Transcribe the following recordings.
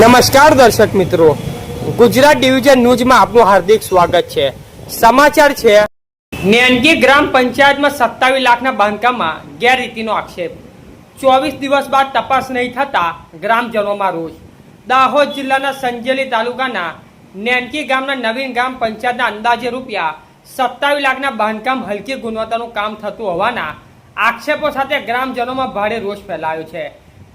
નમસ્કાર દર્શક મિત્રો, ગુજરાત ડિવિઝન ન્યૂઝમાં આપનું હાર્દિક સ્વાગત છે। સમાચાર છે, નેનકી ગ્રામ પંચાયતમાં 27 લાખના બાંધકામમાં ગેરરીતિનો આક્ષેપ। 24 દિવસ બાદ તપાસ નહીં થતા ગ્રામજનોમાં રોષ। દાહોદ જિલ્લાના સંજેલી તાલુકાના નેનકી ગામના નવીન ગ્રામ પંચાયતના અંદાજે રૂપિયા 27 લાખના બાંધકામ હલકી ગુણવત્તાનું કામ થતું હોવાના આક્ષેપો સાથે ગ્રામજનોમાં ભારે રોષ ફેલાયો છે।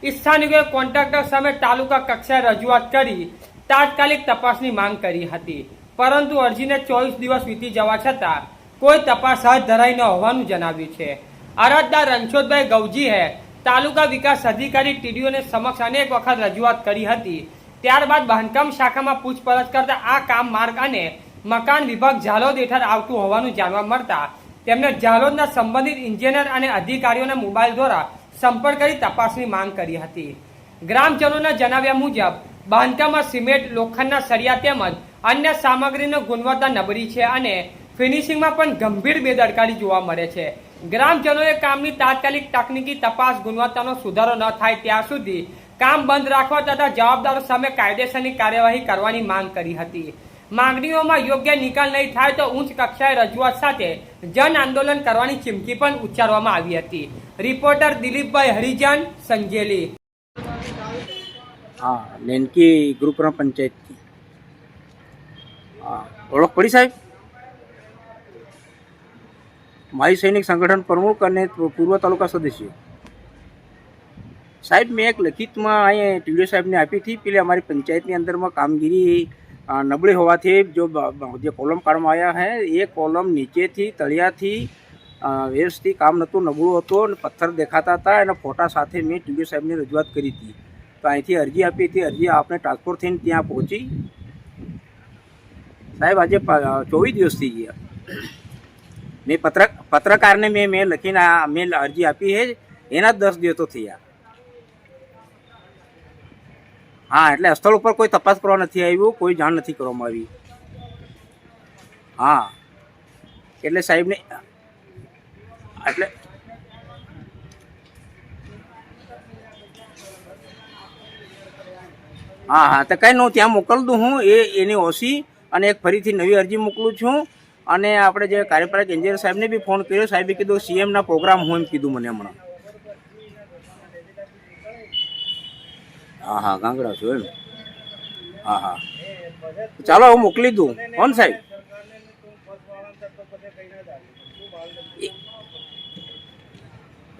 સ્થાનિકોએ કોન્ટ્રાક્ટર સામે તાલુકા કક્ષાએ રજૂઆત કરી તાત્કાલિક તપાસની માંગ કરી હતી, પરંતુ અરજીને 24 દિવસ વીતી જવા છતાં કોઈ તપાસ હાથ ધરાઈ ન હોવાનું જણાવ્યું છે। અરજદાર રણછોડભાઈ ગવજીએ તાલુકા વિકાસ અધિકારી ટીડીઓને સમક્ષ અનેક વખત રજૂઆત કરી હતી। ત્યારબાદ બાંધકામ શાખામાં પૂછપરછ કરતા આ કામ માર્ગ અને મકાન વિભાગ ઝાલોદ હેઠળ આવતું હોવાનું જાણવા મળતા તેમણે ઝાલોદના સંબંધિત એન્જિનિયર અને અધિકારીઓના મોબાઈલ દ્વારા સંપર્ક કરી તપાસની માંગ કરી હતી। ગ્રામજનોના જણાવ્યા મુજબ બાંધકામમાં સિમેન્ટ, લોખંડના સળિયા તેમજ અન્ય સામગ્રીની ગુણવત્તા નબળી છે અને ફિનિશિંગમાં પણ ગંભીર બેદરકારી જોવા મળે છે। ગ્રામજનોએ કામની તાત્કાલિક તકનીકી તપાસ, ગુણવત્તાનો સુધારો ન થાય ત્યાં સુધી કામ બંધ રાખવા તથા જવાબદારો સામે કાયદેસરની કાર્યવાહી કરવાની માંગ કરી હતી। માંગણીઓમાં યોગ્ય નિકાલ નહીં થાય તો ઉચ્ચ કક્ષાએ રજૂઆત સાથે જન આંદોલન કરવાની ચીમકી પણ ઉચ્ચારવામાં આવી હતી। રિપોર્ટર દિલીપભાઈ હરિજન, સંજેલી। हाँ, नेनकी ग्रुप पंचायत की ओळख पड़ी साहेब। माई सैनिक संगठन प्रमुख और पूर्व तालुका सदस्य साहेब, मैं एक लिखित में अँ टीडीओ साहेब ने आपी थी। पहले हमारी पंचायत के अंदर में कामगीरी नबड़ी होवा थी। जो कॉलम काढ़वा आया है ये कॉलम नीचे थी, तलिया थी, व्यवस्थित काम नतु, नबळू हतो, पत्थर देखाता था। फोटा साथ में टीडीओ साहेब ने रजूआत करी थी। तो अँ अरजी आपी थी। अरजी आपने ट्रांसपोर्ट थी त्या पहुँची साहेब। आज 24 दिवस थी गया। मैं पत्रकार ने मैं लखी मैं अरजी आपी है एना 10 दिवस तो थी। हाँ, एटले स्थल पर कोई तपास करवा नहीं आव्યું, कोई जाण नहीं करवामां आवी। हाँ, एटले साहेब ने एटले हाँ हाँ तो कहीं હું ત્યાં મોકલ દઉં હું એની ઓછી અને એક ફરીથી નવી અરજી મોકલું છું। અને આપણે જે કાર્યપાલક એન્જિનિયર સાહેબને બી ફોન કર્યો, સાહેબે કીધું સીએમના પ્રોગ્રામ હું એમ કીધું મને હમણાં। हाँ हाँ, ગાંગડા છું એમ। हाँ हाँ, ચાલો હું મોકલી દઉં। કોણ સાહેબ?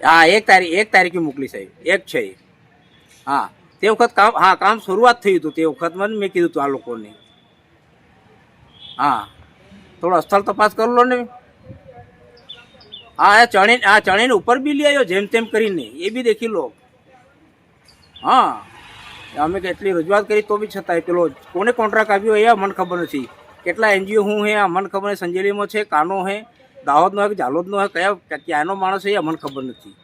हाँ, 1 तारीखे मोकली साहेब, 1 છે। हाँ, તે વખત કામ, હા કામ શરૂઆત થયું હતું તે વખત મને મેં કીધું હતું આ લોકોને। હા, થોડો સ્થળ તપાસ કરી લો ને। હા, ચણીને ઉપર બી લઈ આવ્યો જેમ તેમ કરીને, એ બી દેખી લો। હા, અમે કેટલી રજૂઆત કરી તો બી છતાંય પેલો કોને કોન્ટ્રાક્ટ આપ્યો એ મને ખબર નથી। કેટલા એનજીઓ હું હે મને ખબર નથી। સંજેલીમાં છે, કાનો હે, દાહોદનો હે કે ઝાલોદનો હે, ક્યાંનો માણસ હે એ મને ખબર નથી।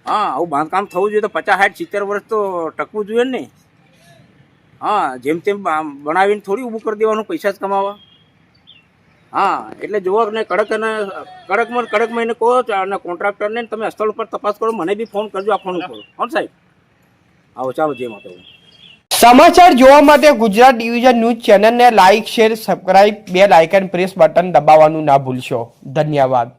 हाँ, આવું બાંધકામ થવું જોઈએ તો 50, 60, 70 વર્ષ તો ટકવું જોઈએ ને। हाँ, જેમ તેમ બનાવીને થોડી ઊભું કરી દેવાનું, પૈસા જ કમાવા। हाँ, એટલે જોવો ને કડકમાં એને કહો અને કોન્ટ્રાક્ટરને તમે સ્થળ ઉપર તપાસ કરો, મને બી ફોન કરજો આ ફોન ઉપર। કોણ સાહેબ? આવો, ચાલો, જય માતા। સમાચાર જોવા માટે ગુજરાત ડિવિઝન ન્યૂઝ ચેનલને like, share, subscribe, bell icon press button દબાવવાનું ના ભૂલશો। ધન્યવાદ।